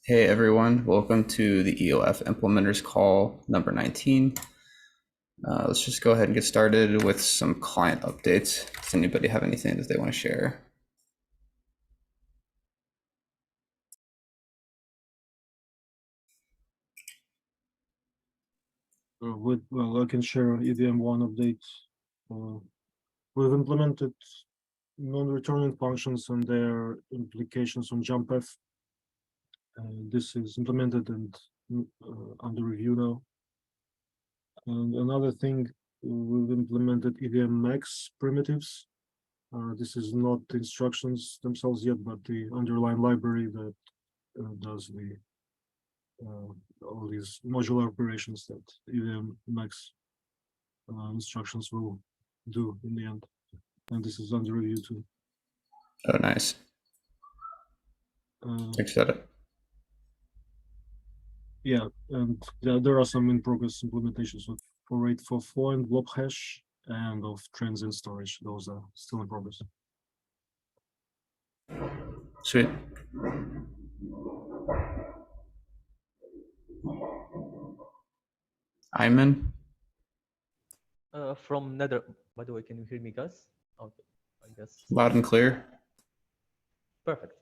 Hey everyone, welcome to the EOF Implementers Call number 19. Let's just go ahead and get started with some client updates. Does anybody have anything that they want to share? Well, I can share EVM1 updates. We've implemented non-returning functions and their implications on JumpF. This is implemented and under review now. And another thing, we've implemented EVM max primitives. This is not the instructions themselves yet, but the underlying library that does the all these modular operations that EVM max instructions will do in the end. And this is under review too. Oh, nice. Thanks for that. Yeah, and there are some in progress implementations of for RAID 4.4 and blob hash and of transient storage. Those are still in progress. Sweet. Ayman? From Nether. By the way, can you hear me, guys? Okay, I guess. Loud and clear. Perfect.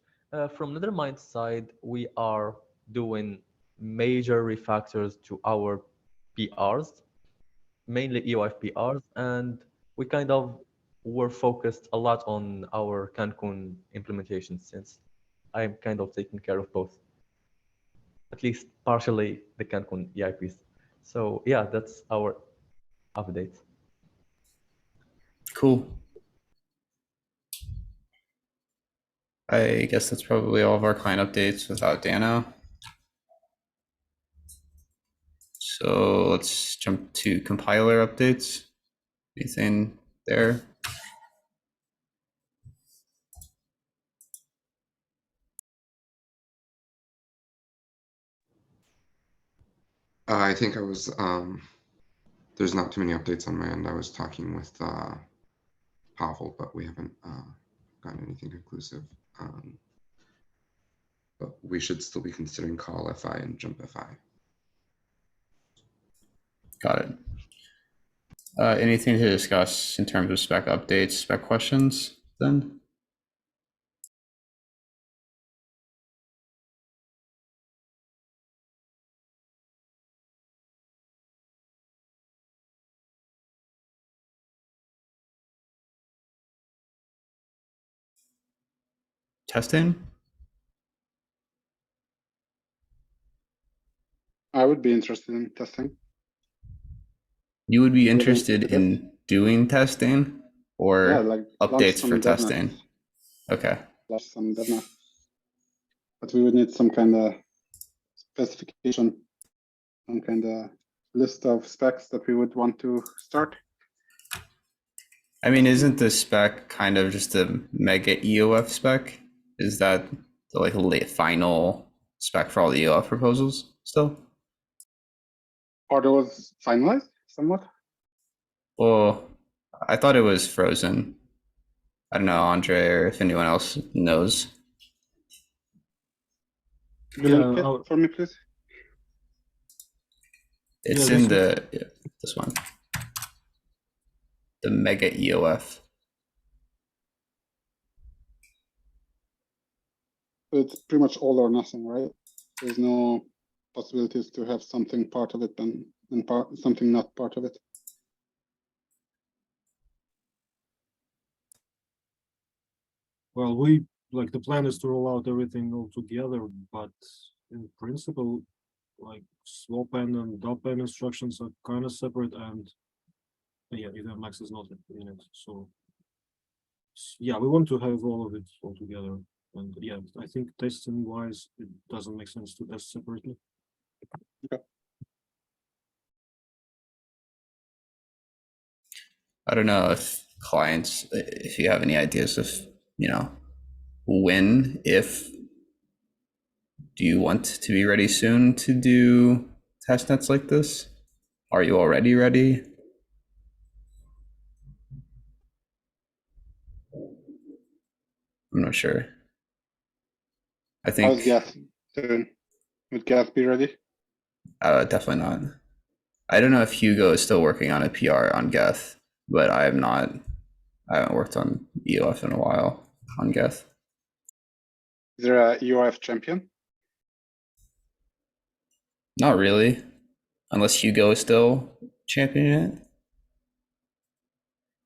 From Nethermind side, we are doing major refactors to our PRs, mainly EOF PRs, and we kind of were focused a lot on our Cancun implementation since I'm kind of taking care of both, at least partially the Cancun EIPs. So yeah, that's our update. Cool. I guess that's probably all of our client updates without Dano. So let's jump to compiler updates. Anything there? I think I was, there's not too many updates on my end. I was talking with Pavel, but we haven't gotten anything conclusive. But we should still be considering call FI and jump FI. Got it. Anything to discuss in terms of spec updates, spec questions then? Testing? I would be interested in testing. You would be Getting interested to in doing testing or Yeah, like launch updates some for devnets. testing? Okay. Launch some devnets. But we would need some kind of specification, some kind of list of specs that we would want to start. I mean, isn't the spec kind of just a mega EOF spec? Is that the like final spec for all the EOF proposals still? Are those finalized somewhat? Well, I thought it was frozen. I don't know, Andre, or if anyone else knows. Can you link it for me, please? It's in the this one, the mega EOF. So it's pretty much all or nothing, right? There's no possibilities to have something part of it and something not part of it. Well, we like the plan is to roll out everything all together, but in principle, like swap n and dump n instructions are kind of separate, and yeah, EVM max is not in it. So yeah, we want to have all of it all together. And yeah, I think testing wise, it doesn't make sense to test separately. Okay. I don't know if clients, if you have any ideas of, you know, when, if, do you want to be ready soon to do test nets like this? Are you already ready? I'm not sure. I think I was guessing soon. Would Geth be ready? Definitely not. I don't know if Hugo is still working on a PR on Geth, but I am not. I haven't worked on EOF in a while on Geth. Is there a EOF champion? Not really, unless Hugo is still championing it.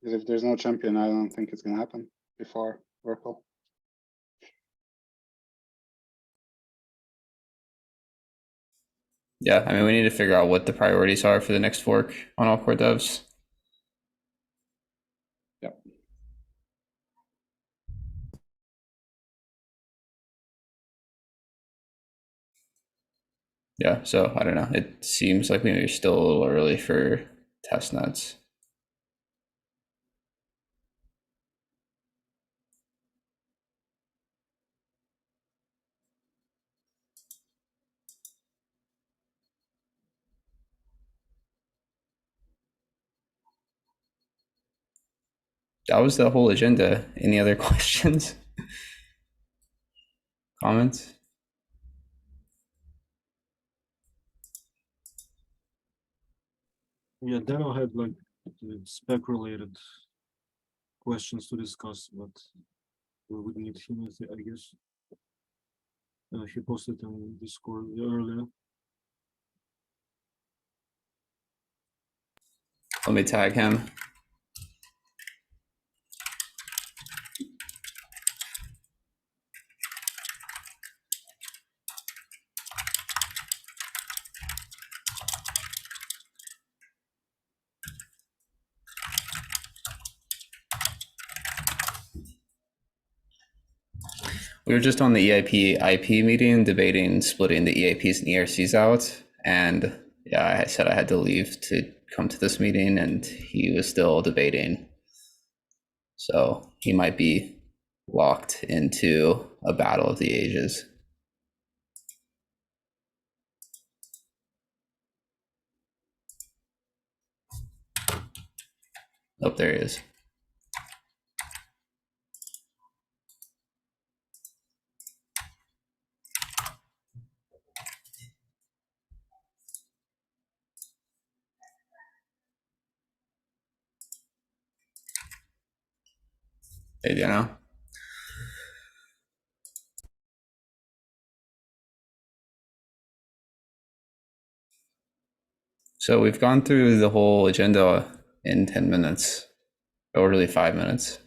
Because if there's no champion, I don't think it's gonna happen before Oracle. Yeah, I mean, we need to figure out what the priorities are for the next fork on all core devs. Yep. Yeah, so I don't know. It seems like maybe we're still a little early for test nets. That was the whole agenda. Any other questions? Comments? Yeah, Daniel had like spec related questions to discuss, but we would need him, I guess. He posted on Discord earlier. Let me tag him. We were just on the EIP IP meeting debating splitting the EAPs and ERCs out. And yeah, I said I had to leave to come to this meeting, and he was still debating. So he might be locked into a battle of the ages. Oh, there he is. Hey, Dano. So we've gone through the whole agenda in 10 minutes, or really 5 minutes.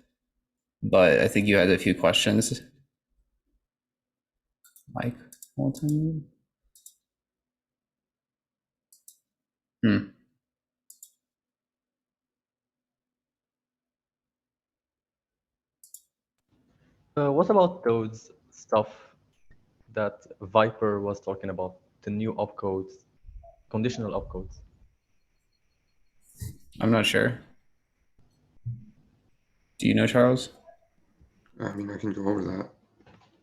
But I think you had a few questions. Mike Walton? What about those stuff that Viper was talking about, the new opcodes, conditional opcodes? I'm not sure. Do you know, Charles? I mean, I can go over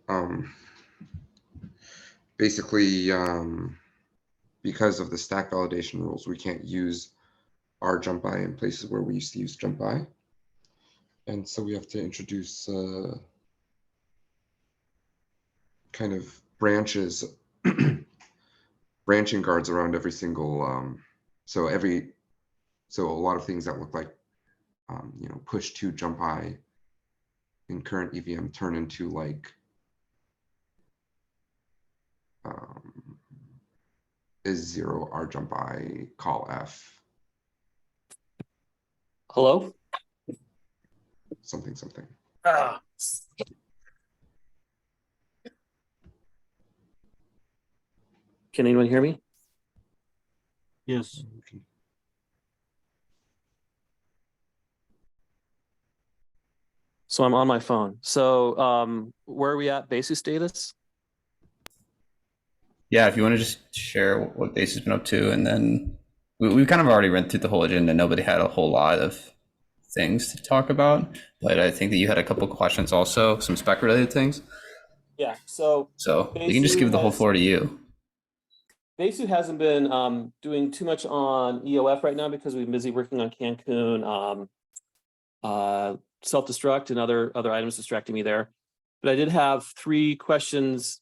that. Basically, because of the stack validation rules, we can't use our jump by in places where we used to use jump by. And so we have to introduce kind of branches, branching guards around every single, so a lot of things that look like, push to jump high in current EVM turn into like, is 0 R jump I call F. Hello? Something. Ah. Can anyone hear me? Yes. So I'm on my phone. So where are we at basis status? Yeah, if you want to just share what Base has been up to, and then we kind of already went through the whole agenda. Nobody had a whole lot of things to talk about, but I think that you had a couple questions also, some spec related things. Yeah, so We can just give the whole floor to you. Basu hasn't been doing too much on EOF right now because we've been busy working on Cancun, self-destruct and other items distracting me there. But I did have 3 questions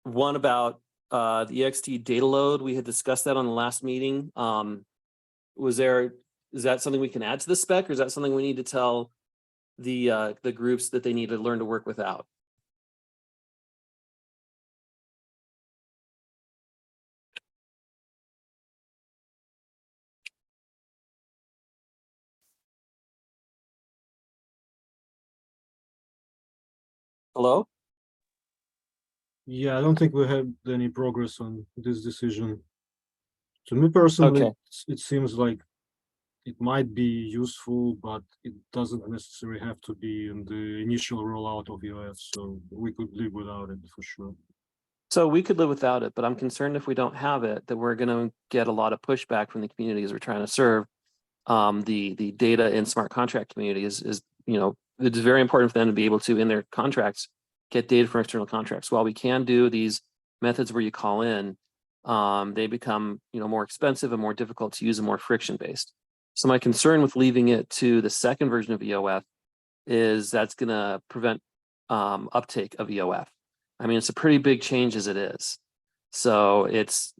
one about the EXT data load. We had discussed that on the last meeting. Is that something we can add to the spec, or is that something we need to tell the groups that they need to learn to work without? Hello? Yeah, I don't think we had any progress on this decision. To me personally, Okay. it seems like it might be useful, but it doesn't necessarily have to be in the initial rollout of EOF, so we could live without it for sure. So we could live without it, but I'm concerned if we don't have it, that we're going to get a lot of pushback from the communities we're trying to serve. The data and smart contract community is it's very important for them to be able to, in their contracts, get data from external contracts. While we can do these methods where you call in, they become more expensive and more difficult to use and more friction based. So my concern with leaving it to the second version of EOF is that's going to prevent uptake of EOF. I mean, it's a pretty big change as it is. So it's,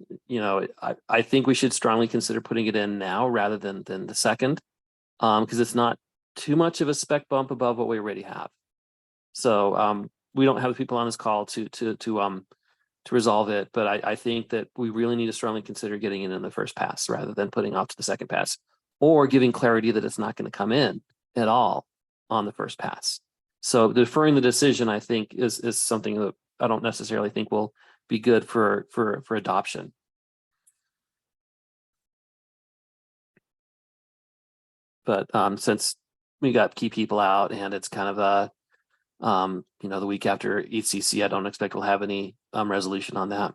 I think we should strongly consider putting it in now rather than the second, because it's not too much of a spec bump above what we already have. So we don't have the people on this call to resolve it, but I think that we really need to strongly consider getting it in the first pass rather than putting off to the second pass, or giving clarity that it's not going to come in at all on the first pass. So deferring the decision, I think, is something that I don't necessarily think will be good for adoption. But since we got key people out and it's kind of a the week after ECC, I don't expect we'll have any resolution on that.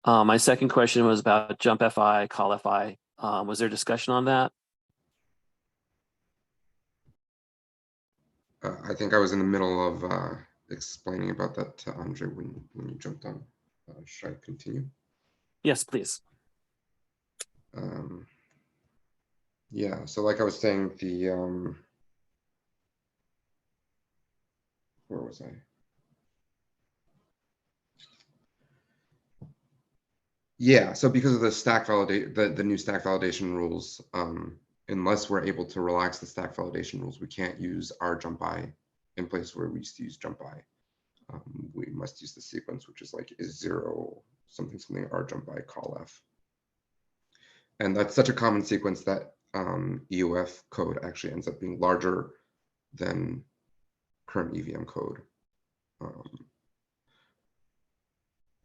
My second question was about jump FI, call FI. Was there discussion on that? I think I was in the middle of explaining about that to Andre when you jumped on. Should I continue? Yes, please. Yeah, so like I was saying, where was I? Yeah, so because of the stack validate the new stack validation rules, unless we're able to relax the stack validation rules, we can't use our jump I in place where we used to use jump I. We must use the sequence, which is like is 0 something something R jump I call F. And that's such a common sequence that EOF code actually ends up being larger than current EVM code.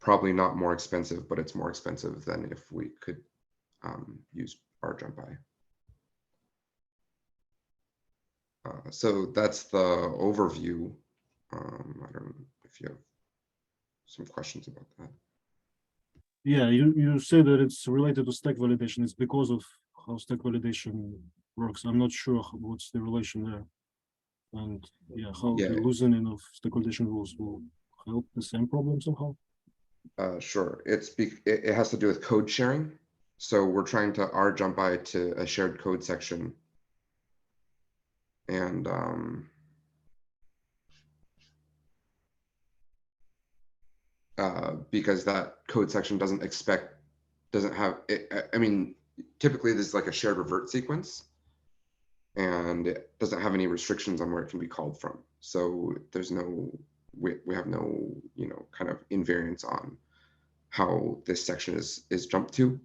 Probably not more expensive, but it's more expensive than if we could use R jump I. So that's the overview. I don't know if you have some questions about that. Yeah, you say that it's related to stack validation. It's because of how stack validation works. I'm not sure what's the relation there. And yeah, how the loosening of stack validation rules will help the same problem somehow. Sure, it has to do with code sharing. So we're trying to R jump I to a shared code section. And because that code section doesn't have it, I mean, typically this is like a shared revert sequence, and it doesn't have any restrictions on where it can be called from. So there's no, we have no, kind of invariance on how this section is jumped to.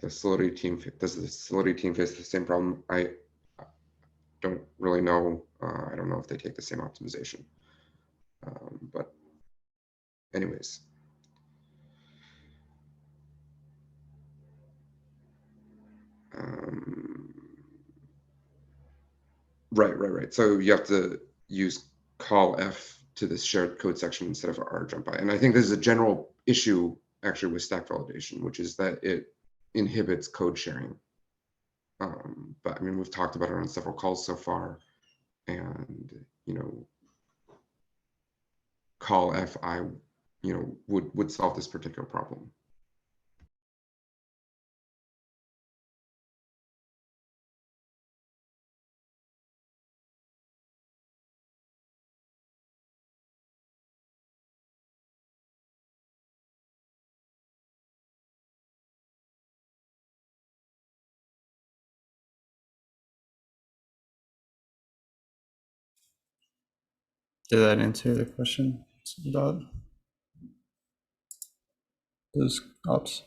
The Solidity team, does the Solidity team face the same problem? I don't really know. I don't know if they take the same optimization. But anyways. Right. So you have to use call F to this shared code section instead of R jump I. And I think this is a general issue actually with stack validation, which is that it inhibits code sharing. But I mean, we've talked about it on several calls so far, and call FI, would solve this particular problem. Did that answer the question about those ops?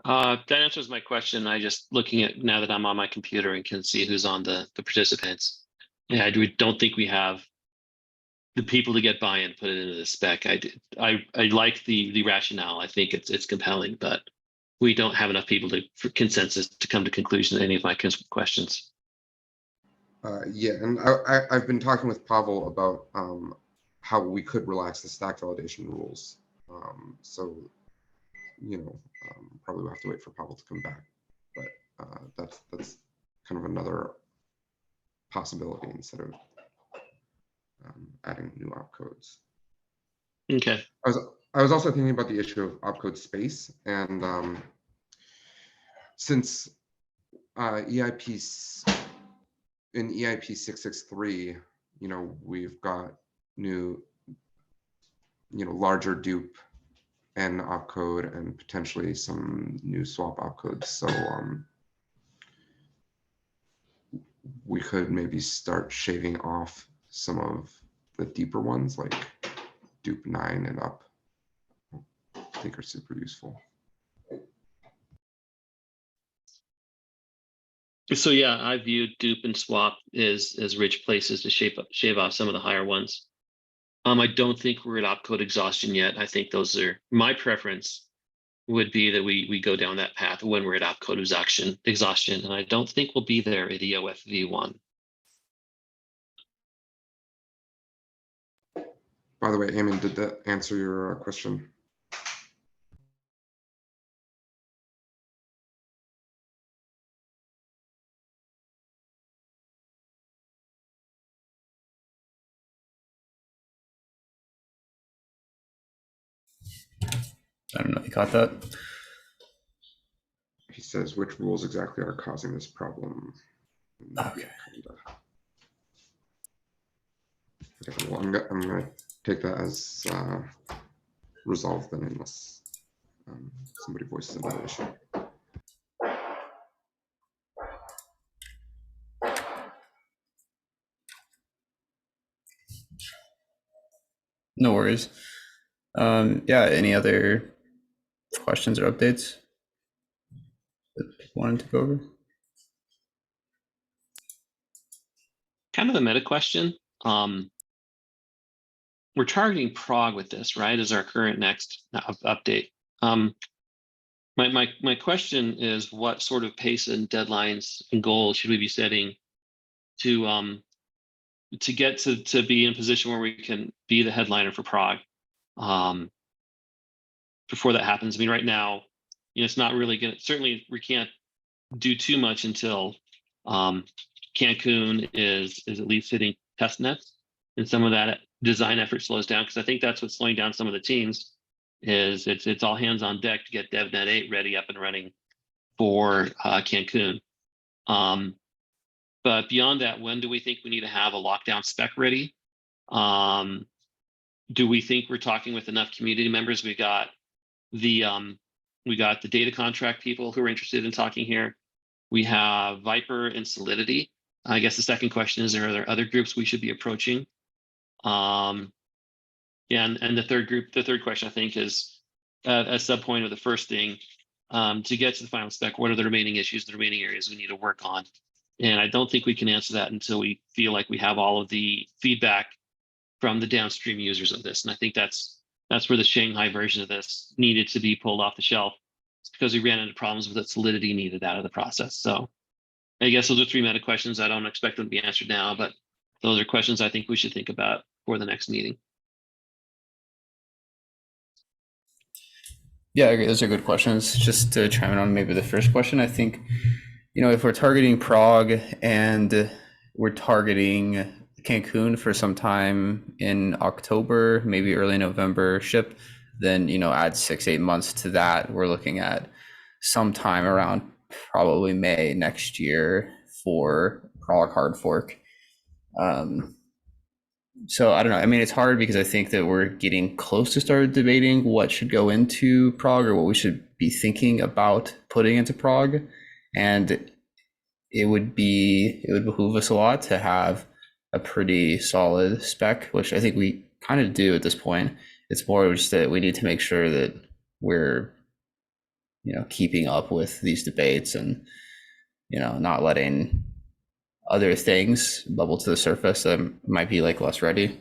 That answers my question. I just looking at now that I'm on my computer and can see who's on the participants. Yeah, I don't think we have the people to get buy-in, put it into the spec. I like the rationale. I think it's compelling, but we don't have enough people for consensus to come to conclusion to any of my questions. Yeah, and I've been talking with Pavel about how we could relax the stack validation rules. So, you know, probably we'll have to wait for Pavel to come back, but that's kind of another possibility instead of adding new opcodes. Okay. I was also thinking about the issue of opcode space, and since EIP in EIP 663, you know, we've got new, you know, larger dupe and opcode and potentially some new swap opcodes. So we could maybe start shaving off some of the deeper ones, like dupe 9 and up. I think are super useful. So yeah, I view dupe and swap as rich places to shave off some of the higher ones. I don't think we're at opcode exhaustion yet. I think those are my preference would be that we go down that path when we're at opcode exhaustion, and I don't think we'll be there at EOF v1. By the way, Eamon, did that answer your question? I don't know if you caught that. He says, which rules exactly are causing this problem? Okay. Okay, well, I'm gonna take that as resolved then, unless somebody voices another issue. No worries. Yeah, any other questions or updates that people wanted to go over? Kind of a meta question. We're targeting Prague with this, right? As our current next update. My question is, what sort of pace and deadlines and goals should we be setting to get to be in a position where we can be the headliner for Prague before that happens? I mean, right now, you know, it's not really gonna. Certainly, we can't do too much until Cancun is at least hitting test nets, and some of that design effort slows down, because I think that's what's slowing down some of the teams. Is it's all hands on deck to get DevNet 8 ready, up and running for Cancun. But beyond that, when do we think we need to have a lockdown spec ready? Do we think we're talking with enough community members? We got the data contract people who are interested in talking here. We have Viper and Solidity. I guess the second question is, are there other groups we should be approaching? Yeah, and the third question I think is a sub point of the first thing. To get to the final spec, what are the remaining issues, the remaining areas we need to work on? And I don't think we can answer that until we feel like we have all of the feedback from the downstream users of this. And I think that's where the Shanghai version of this needed to be pulled off the shelf. It's because we ran into problems with that Solidity needed out of the process. So I guess those are 3 meta questions. I don't expect them to be answered now, but those are questions I think we should think about for the next meeting. Yeah, I agree. Those are good questions. Just to chime in on maybe the first question, I think, you know, if we're targeting Prague and we're targeting Cancun for some time in October, maybe early November ship, then, you know, add 6-8 months to that. We're looking at sometime around probably May next year for Prague hard fork. So I don't know. I mean, it's hard because I think that we're getting close to start debating what should go into Prague or what we should be thinking about putting into Prague. And it would behoove us a lot to have a pretty solid spec, which I think we kind of do at this point. It's more just that we need to make sure that we're, keeping up with these debates and, not letting other things bubble to the surface that might be like less ready.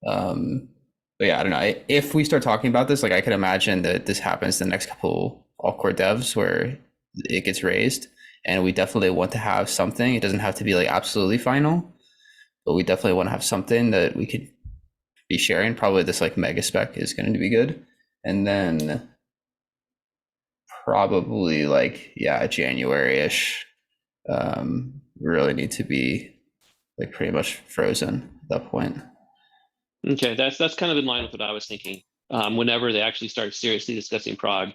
But yeah, I don't know. If we start talking about this, like I could imagine that this happens the next couple all core devs where it gets raised, and we definitely want to have something. It doesn't have to be like absolutely final, but we definitely want to have something that we could be sharing. Probably this like mega spec is going to be good, and then probably like January-ish, really need to be like pretty much frozen at that point. Okay, that's kind of in line with what I was thinking. Whenever they actually start seriously discussing Prague,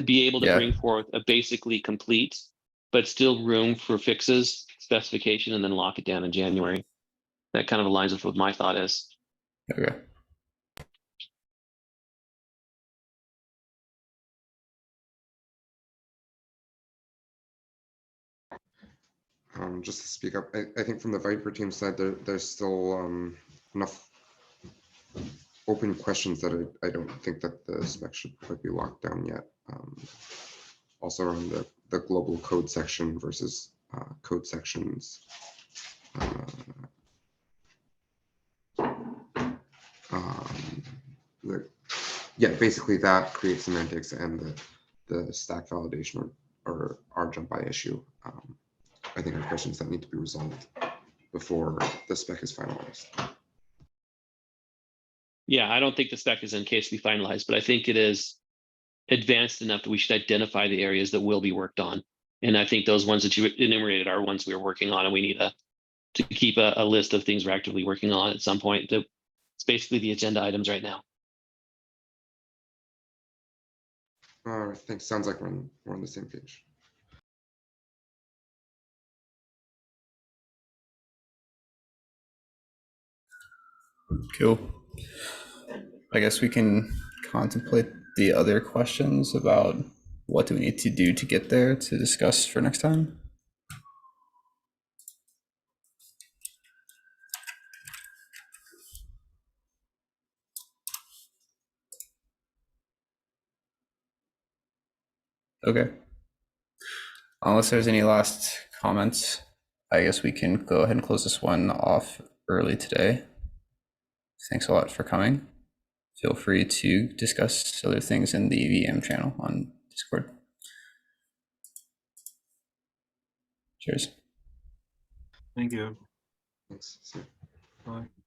be able to Yeah. bring forth a basically complete, but still room for fixes, specification, and then lock it down in January. That kind of aligns with what my thought is. Okay. Just to speak up, I think from the Viper team side, there's still enough open questions that I don't think that the spec should quite be locked down yet. Also around the global code section versus code sections. Basically that creates semantics and the stack validation or our jump by issue. I think are questions that need to be resolved before the spec is finalized. Yeah, I don't think the spec is in case to be finalized, but I think it is advanced enough that we should identify the areas that will be worked on. And I think those ones that you enumerated are ones we are working on, and we need to keep a list of things we're actively working on at some point. It's basically the agenda items right now. I think sounds like we're on the same page. Cool. I guess we can contemplate the other questions about what do we need to do to get there to discuss for next time. Okay. Unless there's any last comments, I guess we can go ahead and close this one off early today. Thanks a lot for coming. Feel free to discuss other things in the VM channel on Discord. Cheers. Thank you. Thanks. See you. Bye.